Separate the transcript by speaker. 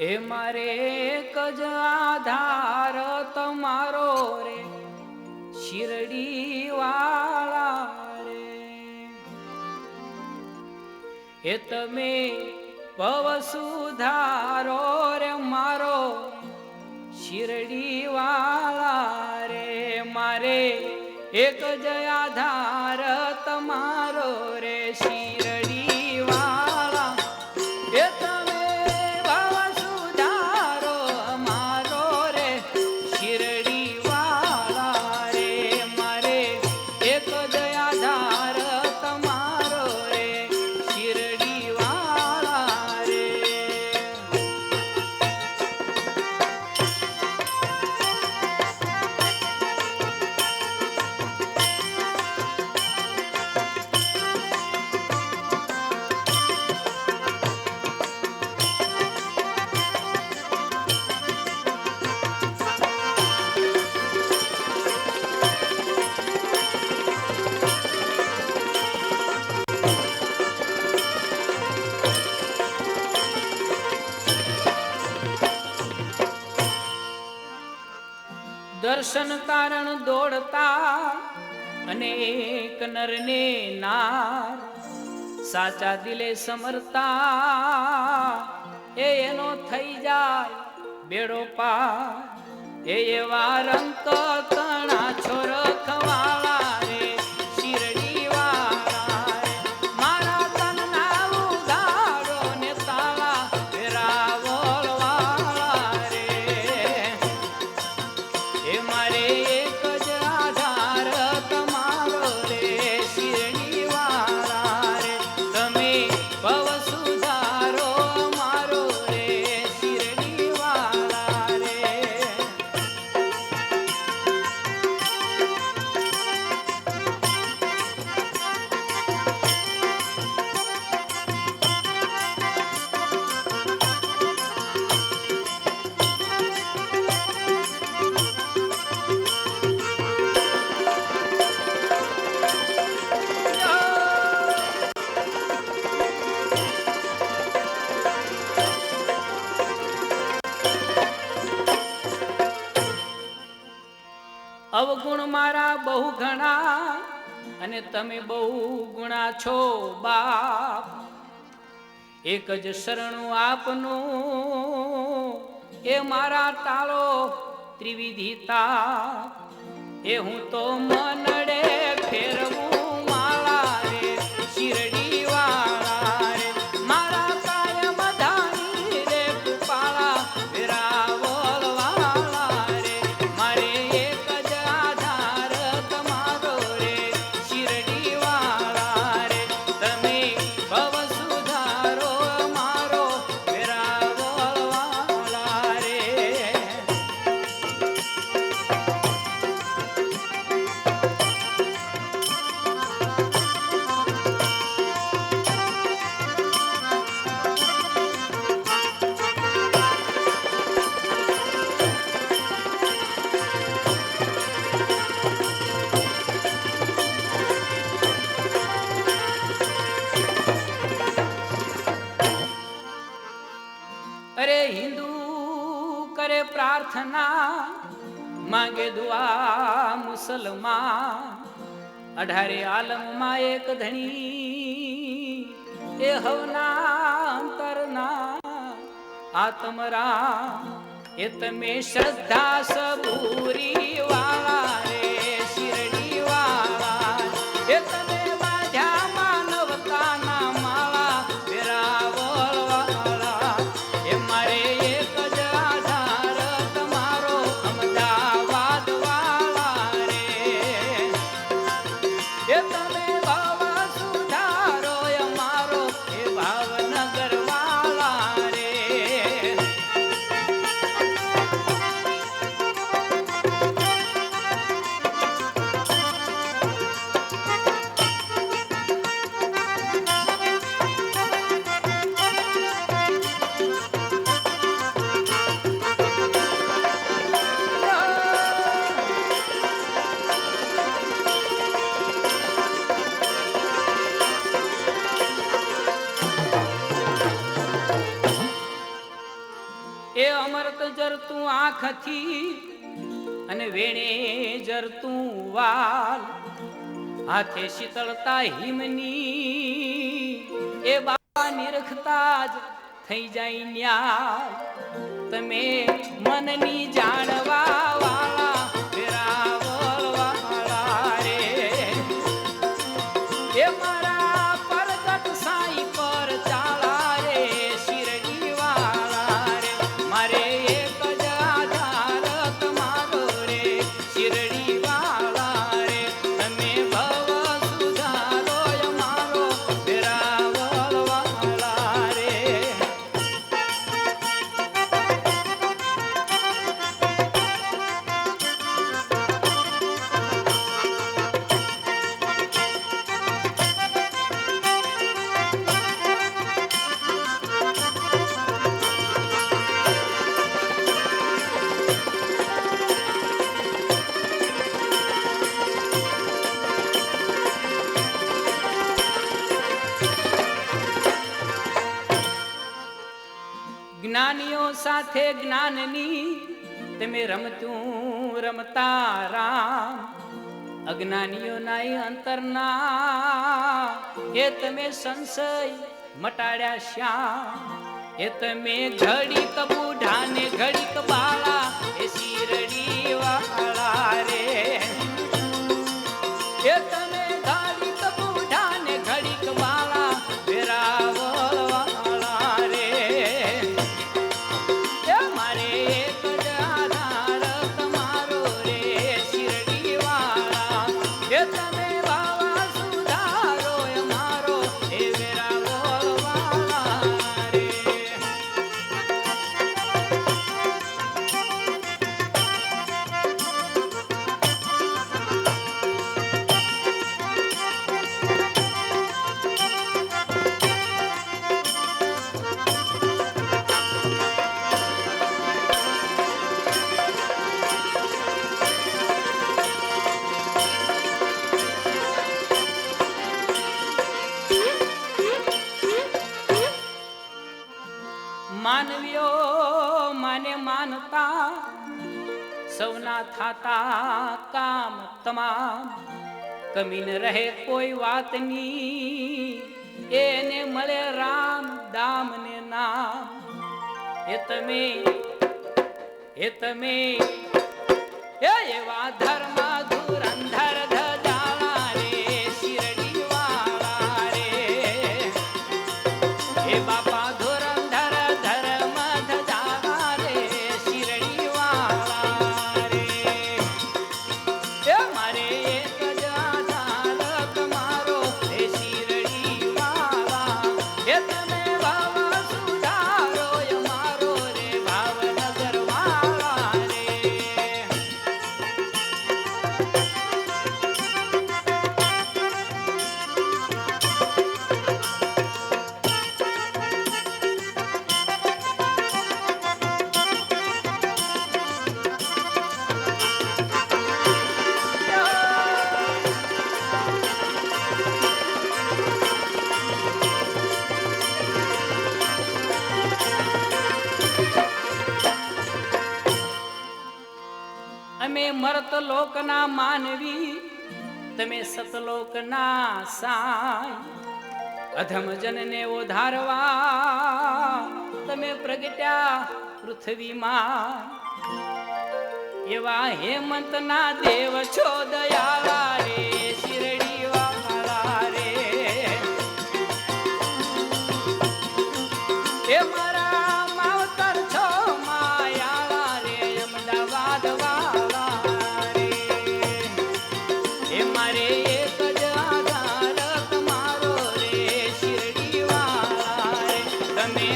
Speaker 1: એ મારે એક જ આધાર તમારો રે શિરડી વાળા રે, એ તમે ભવ સુધારો રે મારો શિરડી વાળા રે, મારે એક જ આધાર તમારો રે શિરડી વાળા, એ તમે ભવ સુધારો અમારો રે શિરડી વાળા રે, મારે એક જ આધાર તમારો રે શિરડી વાળા રે. દર્શન કારણ દોડતા અનેક નરને નાર, સાચા દિલે સમરતા એનો થઈ જાય બેડો પાર, એવા રંક તણા છોર ખવાળા રે શિરડી વાળા રે, મારા તનના ઉગાડો ને તાળા વેરાવળ વાળા રે, એ મારે એક જ આધાર તમારો રે શિરડી વાળા રે, તમે ભવ સુધારો મારો રે શિરડી વાળા રે. અવગુણ મારા બહુ ઘણા અને તમે બહુ ગુણા છો બાપ, એક જ શરણું આપનું એ મારા ટાળો ત્રિવિધિ તાપ, એ હું તો મનડે ફેરવું માળા રે શિરડી વાળા રે, મારા કાયમ ધારી રે કૃપાળા વેરાવળ વાળા રે, મારે એક જ આધાર તમારો રે શિરડી વાળા રે, તમે ભવ સુધારો મારો વેરાવળ વાળા રે. અરે હિન્દુ કરે પ્રાર્થના માંગે દુઆ મુસલમાન, 18 આલમમાં એક ધણી એ હવના અંતરના આત્મરામ, એ તમે શ્રદ્ધા સબૂરી વાળા રે શિરડી વાળા, એ તમે બાંધ્યા માનવતાના માળા વેરાવળ વાળા, એ મારે એક જ આધાર તમારો અમદાવાદ વાળા રે, એ તમે ભાવ સુધારો અમારો એ ભાવનગર વાળા રે. એ અમૃત જરતું આંખથી અને વેણે જરતું વાલ, હાથે શીતળતા હિમની એ બા નિરખતા જ થઈ જાય ન્યાલ. તમે મનની જાણવા વાળા વેરાવળ વાળા રે, એ મારા પરગટ સાઈ પર ચાલા રે શિરડી વાળા રે. મારે એક જ આધાર તમારો રે શિરડી વાળા રે. તમે ભવ સુધારો અમારો વેરાવળ વાળા રે. જ્ઞાનીઓ સાથે જ્ઞાનની તમે રમતું રમતા રામ, અજ્ઞાનીઓ ના અંતરના એ તમે સંશય મટાડ્યા શ્યામ. એ તમે ઘડીક બુઢા ને ઘડીક બાળા એ શિરડી વાળા રે. એ તમે ઘડીક બુઢા ને ઘડીક બાળા વેરાવળ વાળા રે. એ મારે એક જ આધાર તમારો રે શિરડી વાળા. એ તમે બાવા સુધારો અમારો એ વેરાવળ વાળા રે. માનવીઓ માને માનતા સૌના થાતા કામ તમામ. કમી ન રહે કોઈ વાતની એને મળે રામ દામ ને નામ. એ તમે એવા ધર્મ ધુરંધર ધજાળા રે શિરડી વાળા રે. એ બાપા ધુરંધર ધર્મ ધજાળા રે શિરડી વાળા રે. એ મારે એક જ આધાર તમારો એ શિરડી વાળા. એ તમે બાવા સુધારો અમારો રે ભાવનગર વાળા રે. અમે મરત લોકના માનવી તમે સતલોકના સાય. અધમ જનને ઓધારવા તમે પ્રગટ્યા પૃથ્વીમાં. એવા હેમંતના દેવ છો દયાળા રે શિરડી વાળા રે. એ મારા માવતર છો માયાળા રે અમદાવાદ વાળા રે. એ મારે એક જ આધાર તમારો રે શિરડી વાળા રે. તમે